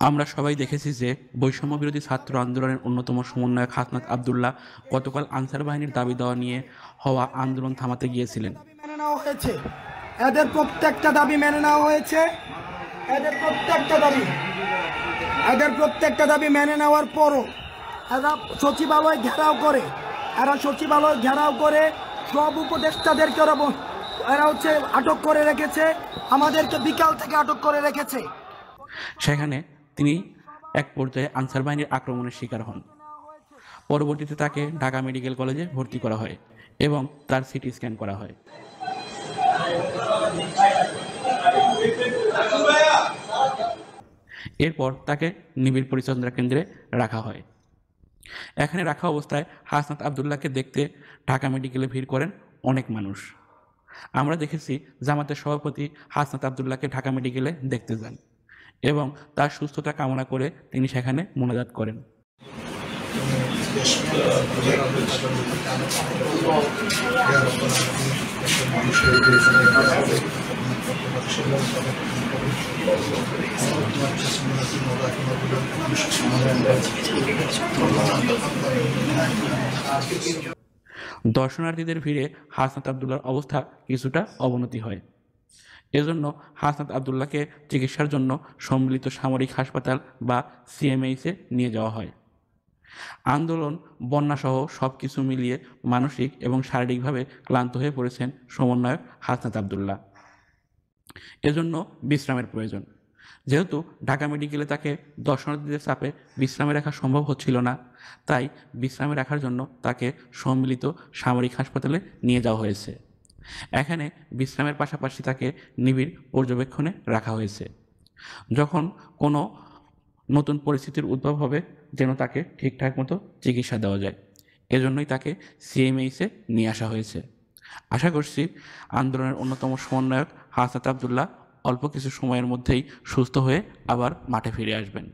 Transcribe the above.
আমরা সবাই দেখেছি যে বৈষম্য বিরোধী ছাত্র আন্দোলনের অন্যতম সমন্বয়ক হাসনাত আব্দুল্লাহ গতকাল আনসার বাহিনীর দাবি দেওয়া নিয়ে হওয়া আন্দোলন থামাতে গিয়েছিলেন। মেনে নেওয়া হয়েছে, এদের প্রত্যেকটা দাবি মেনে নেওয়া হয়েছে। এদের প্রত্যেকটা দাবি মেনে নেওয়ার পরও এরা সচিবালয় ঘেরাও করে সব উপদেষ্টাদেরকে এরা আটক করে রেখেছে, আমাদেরকে বিকাল থেকে আটক করে রেখেছে। সেখানে তিনি এক পর্যায়ে আনসার বাহিনীর আক্রমণের শিকার হন। পরবর্তীতে তাকে ঢাকা মেডিকেল কলেজে ভর্তি করা হয় এবং তার সিটি স্ক্যান করা হয়। এরপর তাকে নিবিড় পরিচর্যা কেন্দ্রে রাখা হয়। এখানে রাখা অবস্থায় হাসনাত আব্দুল্লাহকে দেখতে ঢাকা মেডিকেলে ভিড় করেন অনেক মানুষ। আমরা দেখেছি জামাতের সভাপতি হাসনাত আব্দুল্লাহকে ঢাকা মেডিকেলে দেখতে যান এবং তার সুস্থতা কামনা করে তিনি সেখানে মোনাজাত করেন। দর্শনার্থীদের ভিড়ে হাসনাত আব্দুল্লাহর অবস্থা কিছুটা অবনতি হয়। এজন্য হাসনাত আব্দুল্লাহকে চিকিৎসার জন্য সম্মিলিত সামরিক হাসপাতাল বা সিএমএইচে নিয়ে যাওয়া হয়। আন্দোলন, বন্যাসহ সব কিছু মিলিয়ে মানসিক এবং শারীরিকভাবে ক্লান্ত হয়ে পড়েছেন সমন্বয়ক হাসনাত আব্দুল্লাহ। এজন্য বিশ্রামের প্রয়োজন। যেহেতু ঢাকা মেডিকেলে তাকে দর্শনার্থীদের চাপে বিশ্রামে রাখা সম্ভব হচ্ছিল না, তাই বিশ্রামে রাখার জন্য তাকে সম্মিলিত সামরিক হাসপাতালে নিয়ে যাওয়া হয়েছে। এখানে বিশ্রামের পাশাপাশি তাকে নিবিড় পর্যবেক্ষণে রাখা হয়েছে। যখন কোনো নতুন পরিস্থিতির উদ্ভব হবে যেন তাকে ঠিকঠাক মতো চিকিৎসা দেওয়া যায়, এজন্যই তাকে সিএমএইচে নিয়ে আসা হয়েছে। আশা করছি আন্দোলনের অন্যতম সমন্বয়ক হাসনাত আব্দুল্লাহ অল্প কিছু সময়ের মধ্যেই সুস্থ হয়ে আবার মাঠে ফিরে আসবেন।